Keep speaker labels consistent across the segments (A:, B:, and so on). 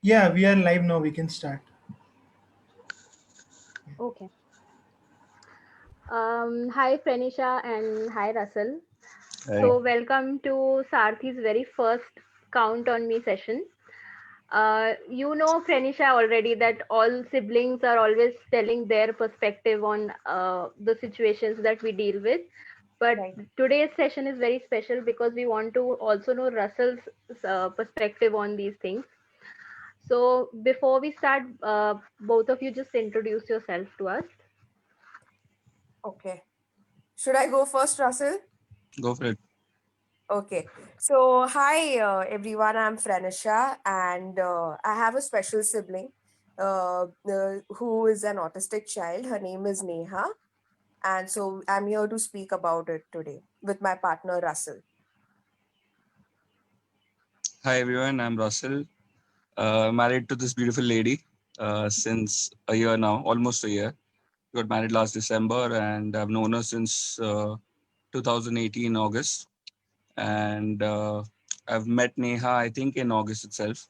A: Yeah, we are live now. We can start.
B: Okay. Hi, Pranisha, and hi, Russell.
C: Hi.
B: So, welcome to Sarthi's very first Count on Me session. You know, Pranisha, already that all siblings are always telling their perspective on the situations that we deal with. But
D: Right.
B: today's session is very special because we want to also know Russell's perspective on these things. So, before we start, both of you just introduce yourself to us.
D: Okay. Should I go first, Russell?
C: Go for it.
D: Okay. So, hi everyone. I'm Franisha, and I have a special sibling who is an autistic child. Her name is Neha, and so I'm here to speak about it today with my partner Russell.
C: Hi everyone, I'm Russell. Married to this beautiful lady since a year now, almost a year. Got married last December, and I've known her since 2018 August. And I've met Neha, I think, in August itself,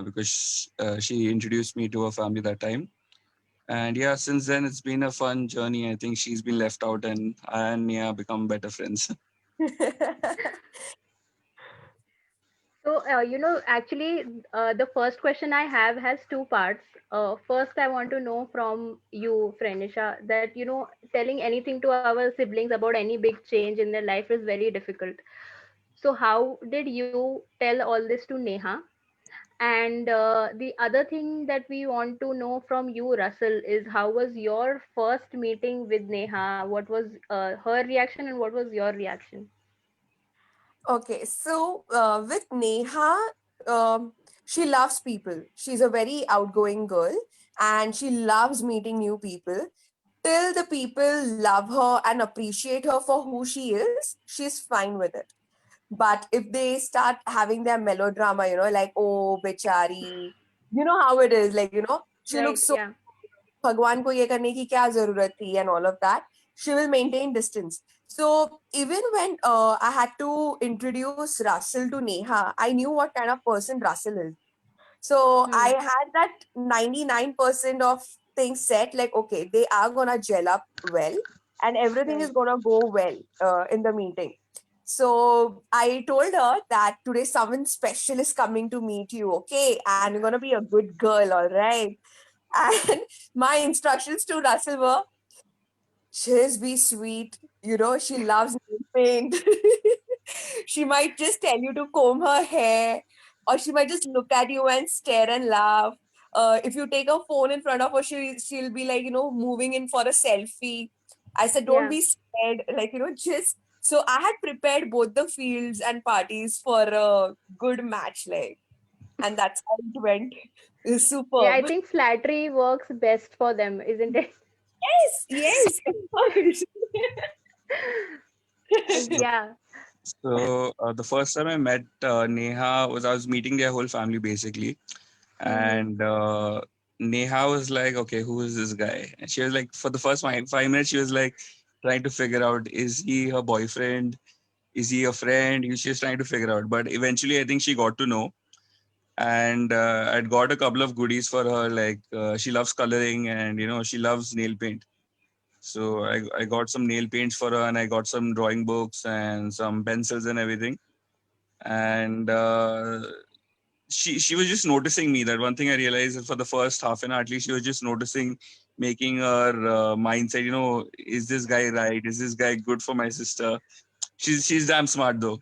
C: because she introduced me to her family that time. And yeah, since then it's been a fun journey. I think she's been left out, and I and Neha become better friends.
B: So, actually, the first question I have has two parts. First, I want to know from you, Frenisha, that, telling anything to our siblings about any big change in their life is very difficult. So, how did you tell all this to Neha? And the other thing that we want to know from you, Russell, is how was your first meeting with Neha? What was her reaction and what was your reaction?
D: Okay, so with Neha, she loves people. She's a very outgoing girl and she loves meeting new people. Till the people love her and appreciate her for who she is, she's fine with it. But if they start having their melodrama, like, oh, Bechari, you know how it is, like, she
B: Right,
D: looks so,
B: yeah.
D: Bhagwan ko ye karne ki kya zarurat thi and all of that, she will maintain distance. So even when I had to introduce Russell to Neha, I knew what kind of person Russell is. So I
B: Hmm.
D: had that 99% of things set, like, okay, they are gonna gel up well and everything is
B: Right.
D: gonna go well in the meeting. So I told her that today someone special is coming to meet you, okay? And you're gonna be a good girl, all right? And my instructions to Russell were, just be sweet. She loves nail paint. She might just tell you to comb her hair, or she might just look at you and stare and laugh. If you take a phone in front of her, she'll be like, moving in for a selfie. I said, don't
B: Yeah.
D: be scared. Like, just so I had prepared both the fields and parties for a good match, like, and that's how it went. It was
B: Yeah, I
D: superb.
B: think flattery works best for them, isn't it?
D: Yes, yes, of course.
B: Yeah.
C: So the first time I met Neha was I was meeting their whole family basically,
B: Hmm.
C: and Neha was like, "Okay, who is this guy?" And she was like, for the first 5 minutes, she was like trying to figure out, is he her boyfriend? Is he a friend? She was trying to figure out, but eventually, I think she got to know, and I'd got a couple of goodies for her. Like she loves coloring, and she loves nail paint. So I got some nail paints for her, and I got some drawing books and some pencils and everything. And she was just noticing me. That one thing I realized is for the first half an hour at least, she was just noticing, making her mindset. Is this guy right? Is this guy good for my sister? She's damn smart though.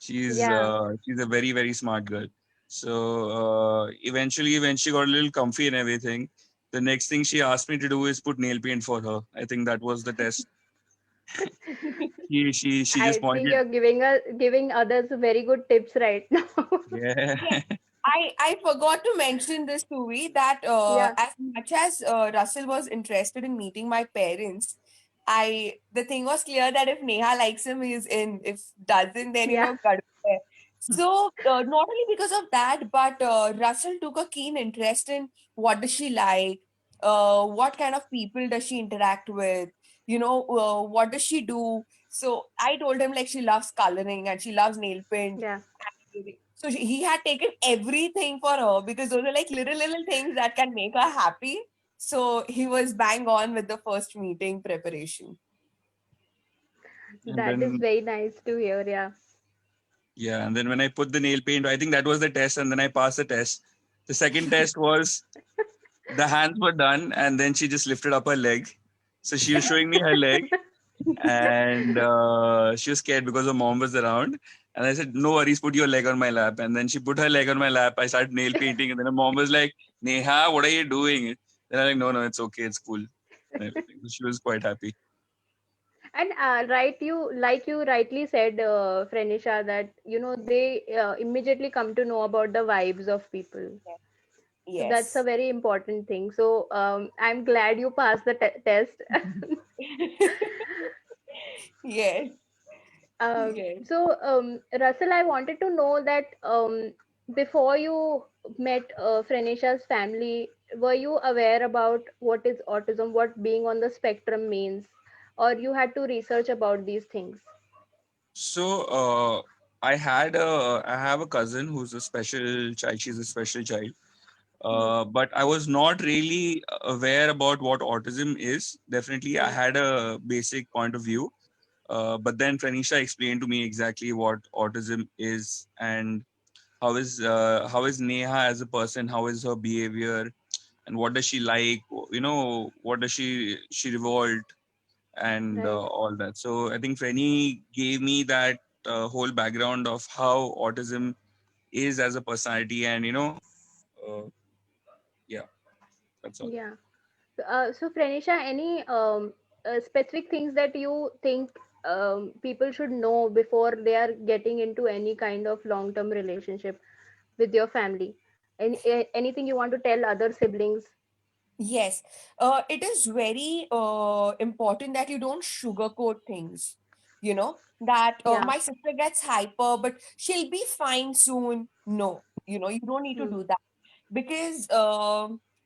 B: Yeah.
C: She's a very very smart girl. So eventually, when she got a little comfy and everything, the next thing she asked me to do is put nail paint for her. I think that was the test. She just
B: I think
C: pointed.
B: you're giving others very good tips right now.
C: Yeah.
D: I forgot to mention this, Tuvi, that
B: Yeah.
D: as much as Russell was interested in meeting my parents, the thing was clear that if Neha likes him, he's in. If doesn't, then
B: Yeah.
D: cut it. So not only because of that, but Russell took a keen interest in what does she like, what kind of people does she interact with, what does she do. So I told him like she loves coloring and she loves nail paint.
B: Yeah.
D: So he had taken everything for her because those are like little things that can make her happy. So he was bang on with the first meeting preparation.
C: And
B: That is
C: then
B: very nice to hear. Yeah.
C: yeah, and then when I put the nail paint, I think that was the test, and then I passed the test. The second test was the hands were done, and then she just lifted up her leg. So she was showing me her leg, and she was scared because her mom was around. And I said, "No worries, put your leg on my lap." And then she put her leg on my lap. I started nail painting, and then her mom was like, "Neha, what are you doing?" Then I'm like, "No, no, it's okay, it's cool." And everything. So she was quite happy.
B: And right, you like you rightly said, Frenisha, that they immediately come to know about the vibes of people. So that's a
D: Yes.
B: very important thing. So I'm glad you passed the test.
D: Yes. Yes.
B: Russell, I wanted to know that before you met Frenisha's family, were you aware about what is autism, what being on the spectrum means, or you had to research about these things?
C: So I have a cousin who's a special child. She's a special child.
B: Hmm.
C: But I was not really aware about what autism is. Definitely, I
B: Hmm.
C: had a basic point of view. But then Pranisha explained to me exactly what autism is and how is Neha as a person, how is her behavior, and what does she like, what does she revolt, and
B: Right.
C: all that. So I think Frenny gave me that whole background of how autism is as a personality, and uh, yeah, that's all.
B: Yeah. So Pranisha, any specific things that you think people should know before they are getting into any kind of long-term relationship with your family? Anything you want to tell other siblings?
D: Yes. It is very important that you don't sugarcoat things. That
B: Yeah.
D: my sister gets hyper, but she'll be fine soon. No, you don't need to
B: Hmm.
D: do that because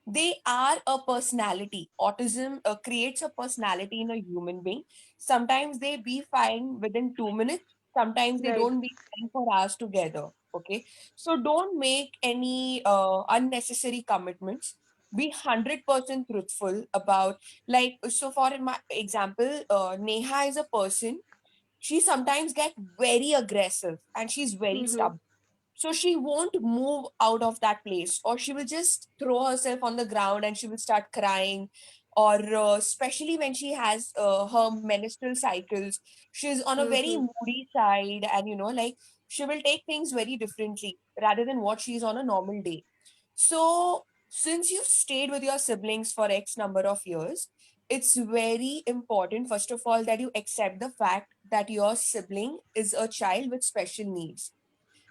D: they are a personality. Autism creates a personality in a human being. Sometimes they be fine within 2 minutes. Sometimes they
B: Right.
D: don't be fine for hours together. Okay. So don't make any unnecessary commitments. Be 100% truthful about, like, so for in my example, Neha is a person. She sometimes get very aggressive and she's very
B: Mm-hmm.
D: stubborn, so she won't move out of that place, or she will just throw herself on the ground and she will start crying. Or especially when she has her menstrual cycles, she's on a very
B: Mm-hmm.
D: moody side, and like, she will take things very differently rather than what she's on a normal day. So since you've stayed with your siblings for X number of years, it's very important, first of all, that you accept the fact that your sibling is a child with special needs.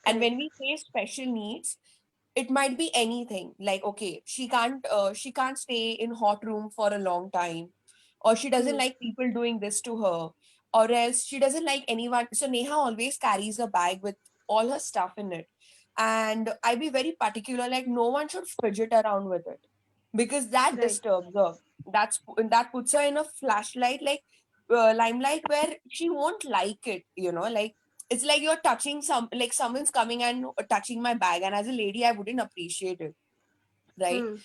D: And when
B: Correct.
D: we say special needs, it might be anything, like, okay, she can't stay in hot room for a long time, or she doesn't
B: Hmm.
D: like people doing this to her, or else she doesn't like anyone. So Neha always carries a bag with all her stuff in it, and I be very particular, like, no one should fidget around with it because that
B: Right.
D: disturbs her. That puts her in a flashlight, like, limelight, where she won't like it, like, it's like you're touching like someone's coming and touching my bag, and as a lady I wouldn't appreciate it, right?
B: Hmm.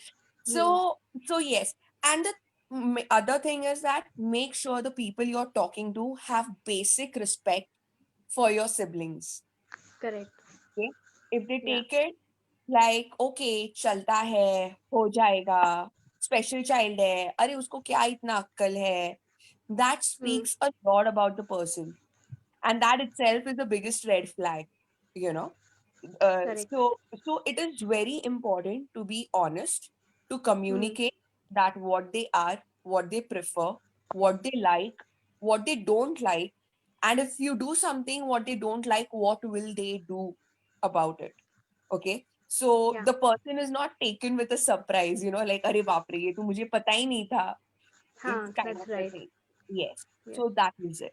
B: Hmm.
D: So yes. And the other thing is that make sure the people you're talking to have basic respect for your siblings.
B: Correct.
D: Okay, if they
B: Yeah.
D: take it like, okay, चलता है, हो जाएगा, special child है, अरे उसको क्या इतना अक्कल है, that
B: Hmm.
D: speaks a lot about the person, and that itself is the biggest red flag, you know uh,
B: Correct.
D: so so it is very important to be honest, to
B: Hmm.
D: communicate that what they are, what they prefer, what they like, what they don't like, and if you do something what they don't like, what will they do about it. Okay, so
B: Yeah.
D: the person is not taken with a surprise, like, अरे बाप रे, ये तो मुझे पता ही नहीं था. It's kind
B: That's
D: of a
B: right.
D: thing. Yes.
B: Yeah.
D: So that is it.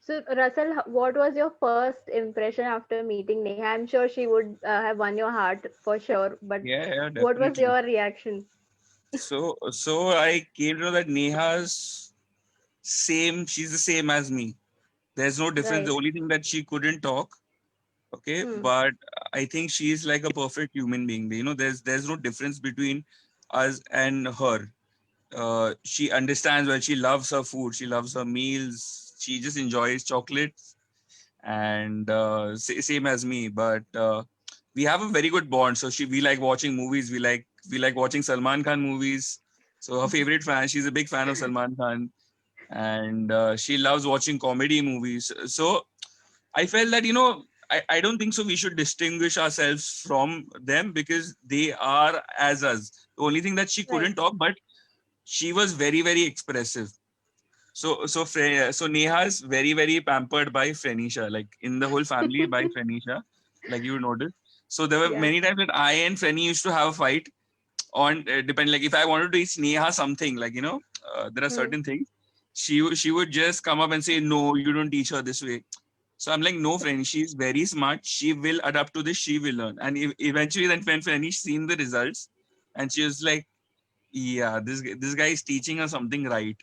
B: So, Russell, what was your first impression after meeting Neha? I'm sure she would have won your heart for sure, but
C: Yeah,
B: what was
C: definitely.
B: your reaction?
C: So I came to know that Neha's she's the same as me. There's no difference.
B: Right.
C: The only thing that she couldn't talk, Okay,
B: Hmm.
C: but I think she's like a perfect human being. You know, there's no difference between us and her. She understands well. She loves her food. She loves her meals. She just enjoys chocolates, and same as me. But we have a very good bond. So we like watching movies. We like watching Salman Khan movies. So her favorite fan. She's a big fan of Salman Khan, and she loves watching comedy movies. So I felt that, I don't think so. We should distinguish ourselves from them because they are as us. The only thing that she
B: Right.
C: couldn't talk, but she was very, very expressive. So Neha is very, very pampered by Frenisha, like in the whole family by Frenisha, like you noticed. So there were
B: Yeah.
C: many times that I and Frenny used to have a fight on depending, like if I wanted to teach Neha something, like there are
B: Hmm.
C: certain things she would just come up and say, no, you don't teach her this way. So I'm like, no, friend, she's very smart. She will adapt to this. She will learn. And eventually, then when Fanny seen the results, and she was like, yeah, this guy is teaching her something right.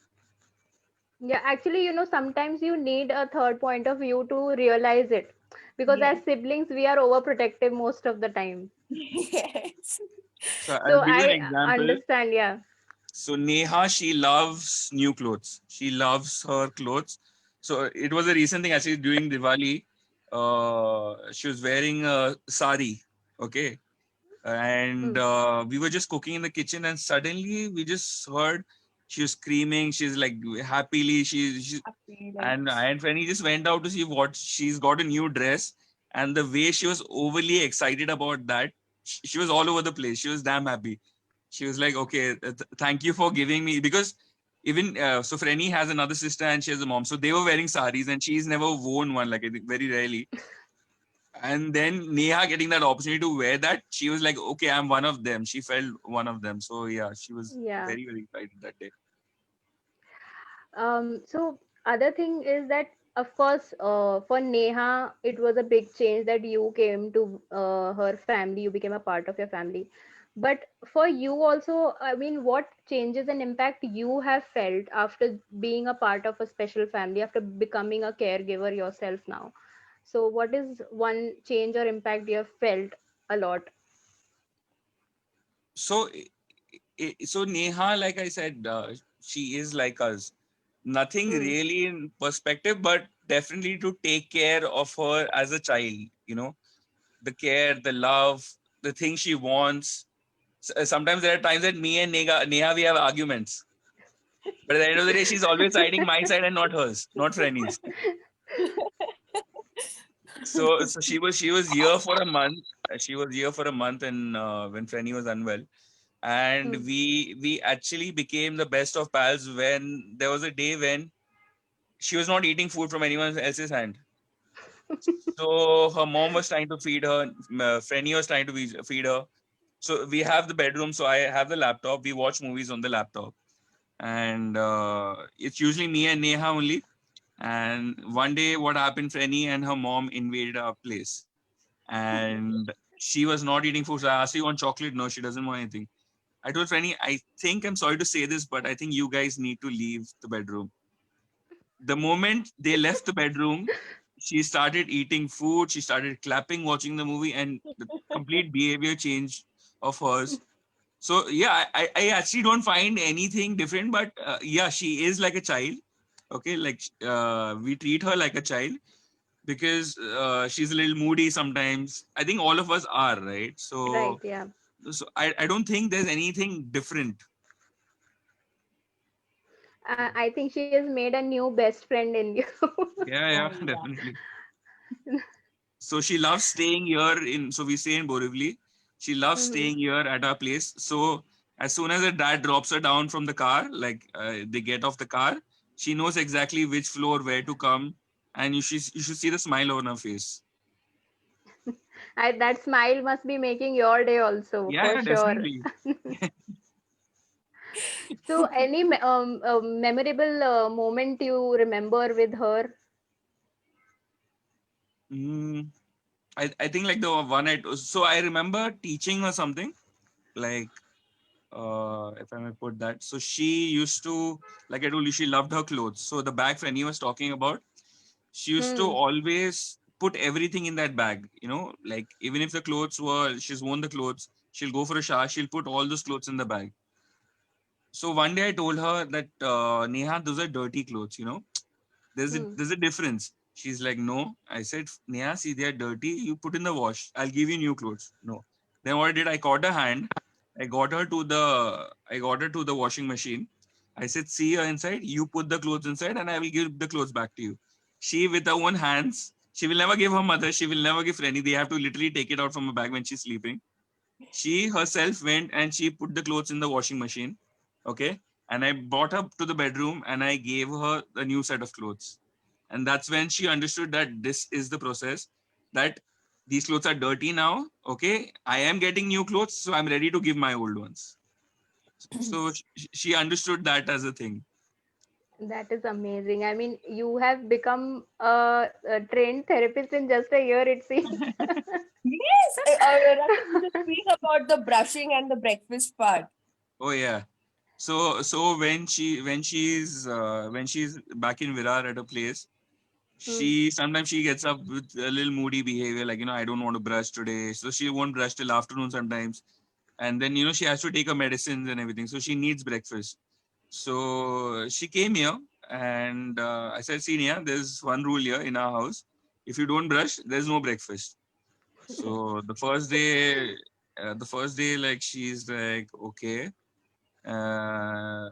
B: Yeah, actually, sometimes you need a third point of view to realize it. Because
D: Yes.
B: as siblings, we are overprotective most of the time.
D: Yes.
C: So I'll
B: So
C: give you an
B: I
C: example.
B: understand, yeah.
C: So Neha, she loves new clothes. She loves her clothes. So it was a recent thing actually during Diwali. She was wearing a sari. Okay. And
B: Hmm.
C: we were just cooking in the kitchen, and suddenly we just heard she was screaming. She's like happily, she
D: Happy, like,
C: and Fanny just went out to see what she's got a new dress, and the way she was overly excited about that, she was all over the place. She was damn happy. She was like, okay, thank you for giving me, because even so Frenny has another sister and she has a mom, so they were wearing saris and she's never worn one, like I think very rarely. And then Neha getting that opportunity to wear that, she was like, okay, I'm one of them. She felt one of them. So yeah, she was
B: Yeah.
C: very, very excited that day.
B: So other thing is that, of course, for Neha, it was a big change that you came to her family. You became a part of your family. But for you also, I mean, what changes and impact you have felt after being a part of a special family, after becoming a caregiver yourself now? So what is one change or impact you have felt a lot?
C: So, so Neha, like I said, she is like us. Nothing
B: Hmm.
C: really in perspective, but definitely to take care of her as a child. The care, the love, the things she wants. Sometimes there are times that me and Neha we have arguments. But at the end of the day, she's always siding my side and not hers, not Frenny's. So she was here for a month. She was here for a month, and when Frenny was unwell, and
B: Hmm.
C: we actually became the best of pals when there was a day when she was not eating food from anyone else's hand. So her mom was trying to feed her, Frenny was trying to feed her. So we have the bedroom. So I have the laptop. We watch movies on the laptop, and it's usually me and Neha only. And one day, what happened? Frenny and her mom invaded our place, and she was not eating food. So I asked, "You want chocolate?" No, she doesn't want anything. I told Frenny, "I think I'm sorry to say this, but I think you guys need to leave the bedroom." The moment they left the bedroom, she started eating food. She started clapping, watching the movie, and the complete behavior change of hers. So yeah, I actually don't find anything different, but yeah, she is like a child. Okay, like we treat her like a child because she's a little moody sometimes. I think all of us are, right?
B: Right,
C: So
B: yeah.
C: I don't think there's anything different.
B: I think she has made a new best friend in you.
C: Yeah,
D: oh,
C: yeah,
D: yeah.
C: definitely. So she loves staying here in. So we stay in Borivali. She loves
B: Mhm.
C: staying here at our place. So as soon as her dad drops her down from the car, like they get off the car, she knows exactly which floor where to come, and you should see the smile on her face.
B: That smile must be making your day also,
C: Yeah,
B: for
C: yeah,
B: sure.
C: definitely.
B: So, any memorable moment you remember with her?
C: Mm, I think like the one so I remember teaching her something like if I may put that. So she used to, like I told you, she loved her clothes. So the bag Fanny was talking about, she used to
B: Hmm.
C: always put everything in that bag. You know, like even if the clothes were, she's worn the clothes, she'll go for a shower, she'll put all those clothes in the bag. So one day I told her that Neha, those are dirty clothes. You know,
B: Hmm.
C: there's a difference. She's like, no. I said, Neha, see, they are dirty. You put in the wash. I'll give you new clothes. No. Then what I did, I caught her hand. I got her to the washing machine. I said, see her inside. You put the clothes inside, and I will give the clothes back to you. She, with her own hands, she will never give her mother. She will never give Frenny. They have to literally take it out from her bag when she's sleeping. She herself went and she put the clothes in the washing machine. Okay. And I brought her to the bedroom and I gave her a new set of clothes. And that's when she understood that this is the process, that these clothes are dirty now. Okay. I am getting new clothes, so I'm ready to give my old ones. So she understood that as a thing.
B: That is amazing. I mean, you have become a trained therapist in just a year, it seems.
D: Yes, Rakesh, just speak about the brushing and the breakfast part.
C: Oh yeah. So when she's back in Virar at a place,
B: Hmm.
C: sometimes she gets up with a little moody behavior, like, I don't want to brush today, so she won't brush till afternoon sometimes. And then she has to take her medicines and everything, so she needs breakfast. So she came here, and I said, see, Nia, there's one rule here in our house: if you don't brush, there's no breakfast. So the first day, like, she's like, okay. uh,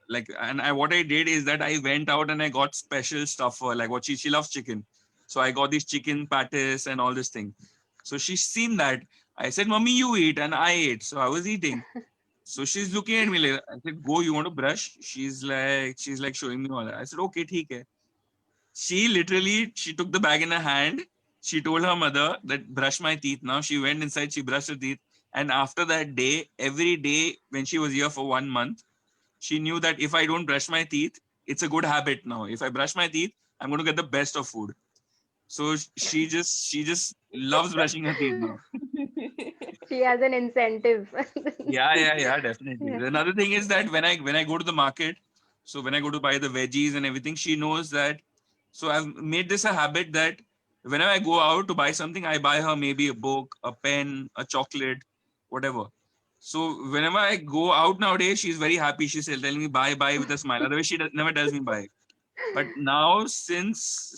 C: like, and what I did is that I went out and I got special stuff for her, like what she loves chicken. So I got these chicken patties and all this thing. So she's seen that. I said, Mommy, you eat, and I ate. So I was eating. So she's looking at me like, I said, go, you want to brush? She's like showing me all that. I said, okay, theek hai. She took the bag in her hand. She told her mother that brush my teeth now. She went inside, she brushed her teeth. And after that day, every day when she was here for 1 month, she knew that if I don't brush my teeth, it's a good habit now. If I brush my teeth, I'm going to get the best of food. So she just loves brushing her teeth now.
B: She has an incentive.
C: Yeah, definitely.
B: Yeah.
C: Another thing is that when I go to the market, so when I go to buy the veggies and everything, she knows that. So I've made this a habit that whenever I go out to buy something, I buy her maybe a book, a pen, a chocolate, whatever. So whenever I go out nowadays, she's very happy. She's telling me buy with a smile. Otherwise, never tells me buy. But now, since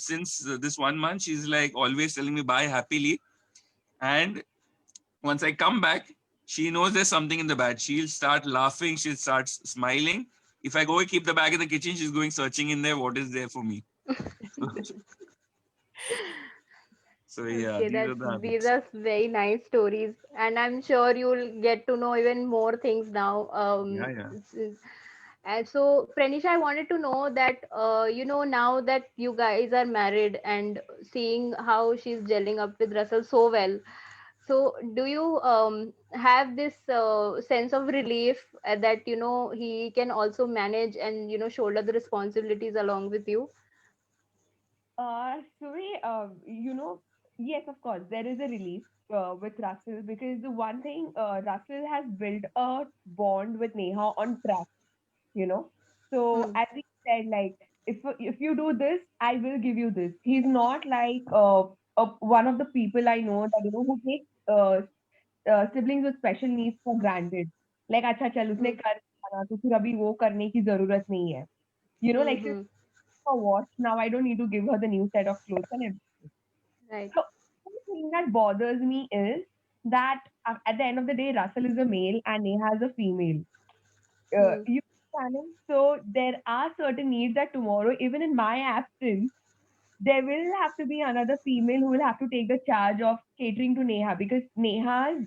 C: this 1 month, she's like always telling me buy happily. And once I come back, she knows there's something in the bag. She'll start laughing. She'll start smiling. If I go keep the bag in the kitchen, she's going searching in there. What is there for me? So yeah,
B: Okay,
C: these are
B: that's
C: the
B: these
C: habits.
B: are very nice stories, and I'm sure you'll get to know even more things now.
C: Yeah, yeah.
B: And so, Pranisha, I wanted to know that now that you guys are married and seeing how she's gelling up with Russell so well, so do you have this sense of relief that he can also manage and shoulder the responsibilities along with you?
D: Yes, of course, there is a relief with Russell because the one thing Russell has built a bond with Neha on trust, you know. So
B: Hmm.
D: as he said, like if you do this, I will give you this. He's not like one of the people I know that who takes siblings with special needs for granted. Like अच्छा चल उसने
B: Hmm.
D: कर दिया ना तो फिर अभी वो करने की जरूरत नहीं है. Like she's
B: Hmm.
D: for wash now. I don't need to give her the new set of clothes and everything.
B: Right.
D: So one thing that bothers me is that at the end of the day, Russell is a male and Neha is a female.
B: Hmm.
D: You understand him? So there are certain needs that tomorrow, even in my absence, there will have to be another female who will have to take the charge of catering to Neha because Neha's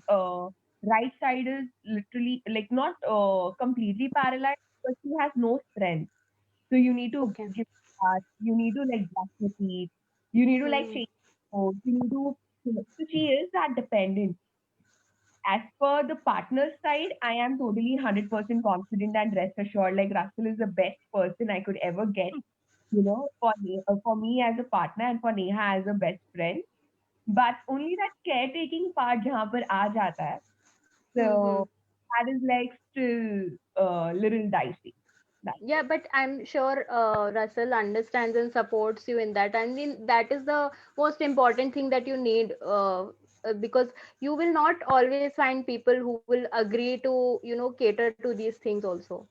D: right side is literally like not completely paralyzed, but she has no strength. So you need to
B: Okay.
D: give bath, you need to like brush your teeth, you need to like
B: Hmm.
D: change clothes, you need to. So she is that dependent. As per the partner side, I am totally 100% confident and rest assured. Like Russell is the best person I could ever get. For me as a partner and for Neha as a best friend. But only that caretaking part जहाँ पर आ जाता है.
B: Hmm. Hmm.
D: So that is like still a little dicey.
B: Yeah, but I'm sure Russell understands and supports you in that. I mean, that is the most important thing that you need, because you will not always find people who will agree to, cater to these things also.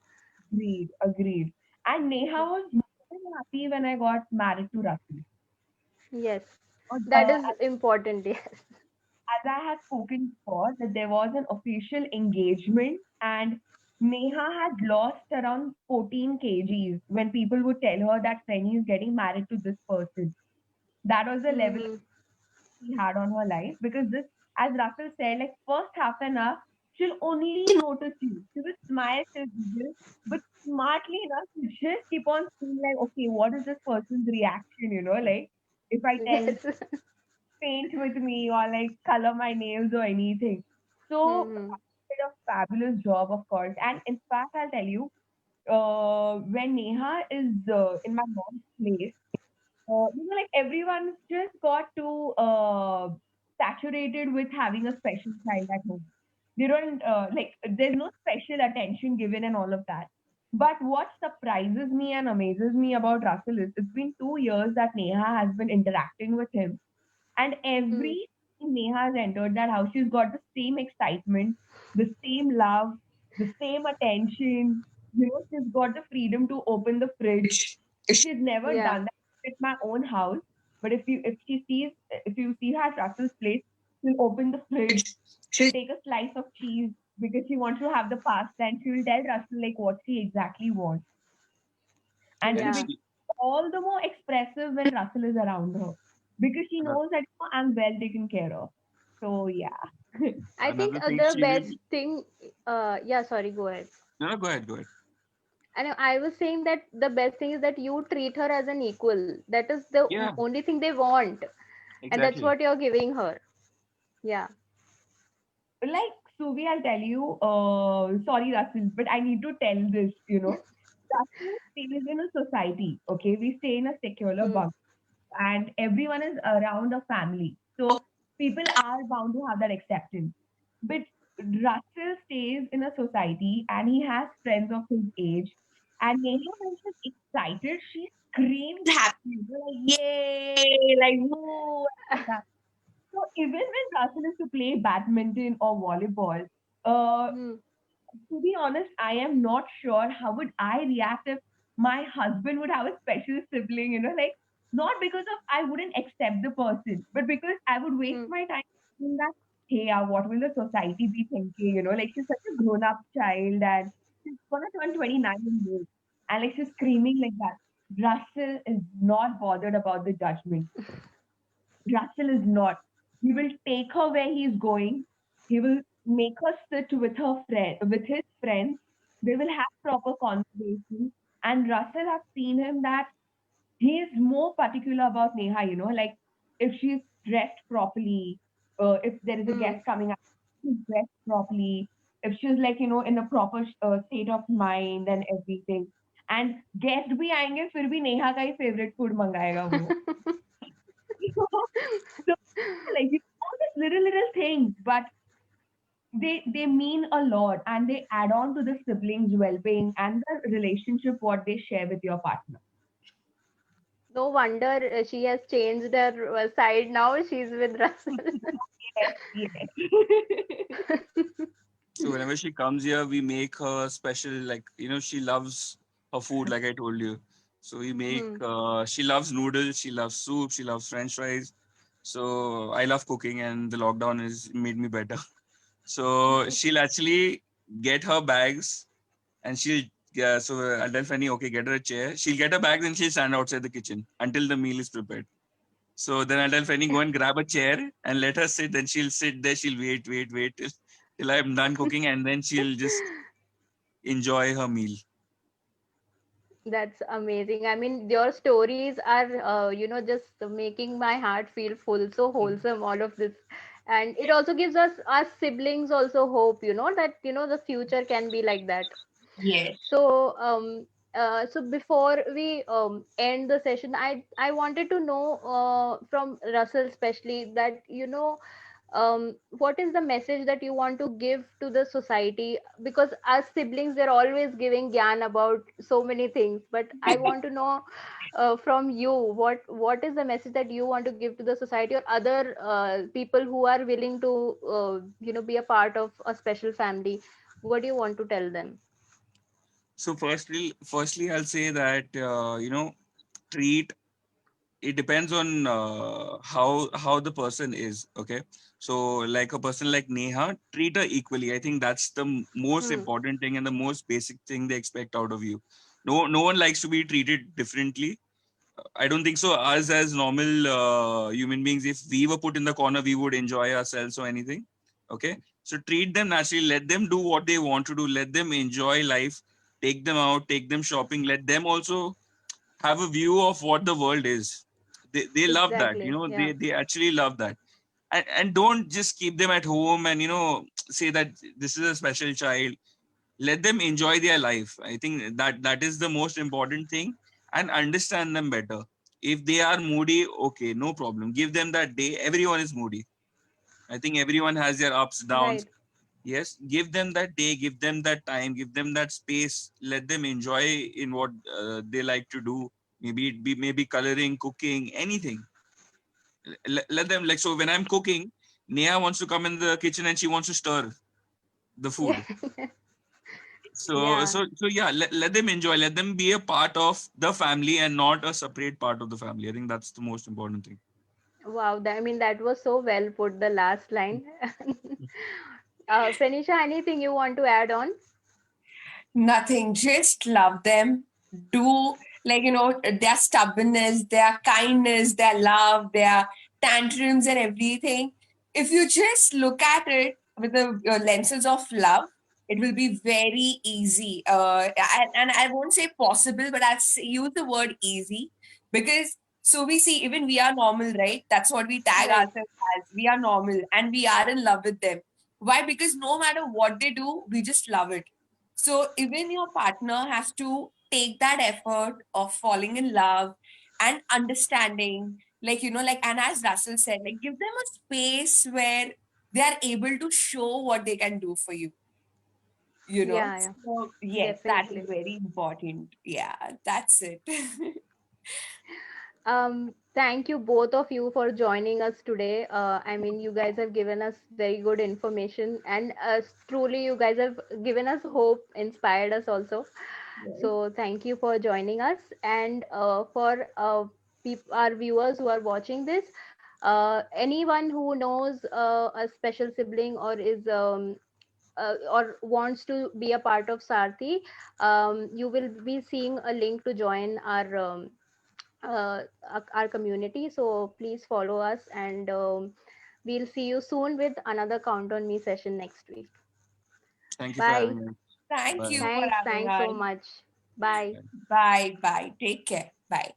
E: Agreed, agreed. And Neha was more than happy when I got married to Rafi.
B: Yes,
E: Uh,
B: that is important. Yes.
E: as I had spoken before, that there was an official engagement, and Neha had lost around 14 kgs when people would tell her that Frenny is getting married to this person. That was the level
B: Hmm.
E: she had on her life, because this, as Russell said, like first half an hour, she'll only notice you. She will smile, she'll giggle, but smartly enough, she'll just keep on seeing like, okay, what is this person's reaction? Like if I tell
B: Yes.
E: paint with me or like color my nails or anything. So
B: Hmm.
E: Rafi did a fabulous job, of course. And in fact, I'll tell you, when Neha is in my mom's place, like everyone just got too saturated with having a special child at home. They don't like, there's no special attention given and all of that. But what surprises me and amazes me about Russell is it's been 2 years that Neha has been interacting with him, and
B: Hmm.
E: every time Neha has entered that house, she's got the same excitement, the same love, the same attention. She's got the freedom to open the fridge. If she's never
B: Yeah.
E: done that at my own house, but if you see her at Russell's place, she'll open the fridge, she'll take a slice of cheese because she wants to have the pasta, and she'll tell Russell like what she exactly wants. And she'll
C: And
B: Yeah.
E: be
C: she,
E: all the more expressive when Russell is around her because she knows that I'm well taken care of. So yeah.
B: I think
C: another thing
B: the
C: she will
B: best
C: be.
B: thing, yeah, sorry, go ahead.
C: No, no, go ahead, go ahead.
B: And I was saying that the best thing is that you treat her as an equal. That is the
C: Yeah,
B: only thing they want, and that's
C: exactly.
B: what you're giving her. Yeah.
E: Like Suvi, I'll tell you, sorry Russell, but I need to tell this. Russell stays in a society, okay? We stay in a secular
B: Hmm.
E: bunk and everyone is around a family. So people are bound to have that acceptance. But Russell stays in a society and he has friends of his age. And Neha, when she's excited, she screams happy. Like, yay! Like, woo! Like that. So even when Russell is to play badminton or volleyball, uh,
B: Hmm.
E: to be honest, I am not sure how would I react if my husband would have a special sibling, like not because of I wouldn't accept the person, but because I would waste
B: Hmm.
E: my time thinking that, hey, what will the society be thinking? Like she's such a grown-up child and she's gonna turn 29 in May. And like she's screaming like that. Russell is not bothered about the judgment. Russell is not. He will take her where he's going. He will make her sit with his friends. They will have proper conversations. And Russell, have seen him that he is more particular about Neha, like if she's dressed properly, if there is a
B: Hmm.
E: guest coming up, she's dressed properly, if she's like, in a proper state of mind and everything. And guest भी आएंगे फिर भी नेहा का ही favorite food मंगाएगा वो. So, like all these little things, but they mean a lot and they add on to the siblings' well-being and the relationship what they share with your partner.
B: No wonder she has changed her side now. She's with Russell.
E: Yes, yes.
C: So whenever she comes here, we make her special. Like she loves her food. Like I told you. So we make.
B: Hmm.
C: She loves noodles. She loves soup. She loves French fries. So I love cooking, and the lockdown has made me better. So she'll actually get her bags, and she'll. Yeah, so I'll tell Fanny, okay, get her a chair. She'll get her bag, then she'll stand outside the kitchen until the meal is prepared. So then I'll tell Fanny, go and grab a chair and let her sit. Then she'll sit there. She'll wait till I'm done cooking, and then she'll just enjoy her meal.
B: That's amazing. I mean, your stories are, just making my heart feel full, so wholesome, all of this. And it also gives us siblings also hope, that, the future can be like that.
E: Yes.
B: So, so before we end the session, I wanted to know from Russell especially that, what is the message that you want to give to the society? Because as siblings, they're always giving gyan about so many things, but I want to know from you, what is the message that you want to give to the society or other people who are willing to be a part of a special family? What do you want to tell them?
C: So firstly, I'll say that treat, it depends on how the person is. Okay, so like a person like Neha, treat her equally. I think that's the most
B: Hmm.
C: important thing and the most basic thing they expect out of you. No one likes to be treated differently. I don't think so. Us as normal human beings, if we were put in the corner, we would enjoy ourselves or anything. Okay, so treat them naturally. Let them do what they want to do. Let them enjoy life. Take them out. Take them shopping. Let them also have a view of what the world is. They love that.
B: Exactly. Yeah.
C: They actually love that. And don't just keep them at home and say that this is a special child. Let them enjoy their life. I think that is the most important thing, and understand them better. If they are moody, okay, no problem, give them that day. Everyone is moody. I think everyone has their ups, downs.
B: Right.
C: Yes, give them that day, give them that time, give them that space. Let them enjoy in what they like to do. Maybe it be maybe coloring, cooking, anything. Let them, like, so when I'm cooking, Neha wants to come in the kitchen and she wants to stir the
B: Yeah.
C: food. So,
B: Yeah.
C: so yeah, let them enjoy. Let them be a part of the family and not a separate part of the family. I think that's the most important thing.
B: Wow, I mean, that was so well put, the last line. Fenisha, anything you want to add on?
D: Nothing, just love them. Do, like, their stubbornness, their kindness, their love, their tantrums, and everything. If you just look at it with the lenses of love, it will be very easy. And I won't say possible, but use the word easy, because so we see, even we are normal, right? That's what we tag
B: Right.
D: ourselves as. We are normal and we are in love with them. Why? Because no matter what they do, we just love it. So even your partner has to take that effort of falling in love and understanding, and as Russell said, like, give them a space where they are able to show what they can do for you, you know.
B: Yeah, yeah,
D: So yes, that is
B: definitely.
D: very important. Yeah, that's it.
B: Thank you both of you for joining us today. I mean, you guys have given us very good information, and truly, you guys have given us hope, inspired us also.
D: Yes.
B: So, thank you for joining us. And for our viewers who are watching this, anyone who knows a special sibling or is or wants to be a part of Sarthi, you will be seeing a link to join uh, our community. So please follow us, and we'll see you soon with another Count on Me session next week.
C: Thank you for
B: Bye.
C: having me.
D: Thank
C: Bye.
D: you for
B: Thanks.
D: having
B: Thanks so
D: us.
B: much. Bye.
C: Bye.
D: Bye. Bye. Take care. Bye.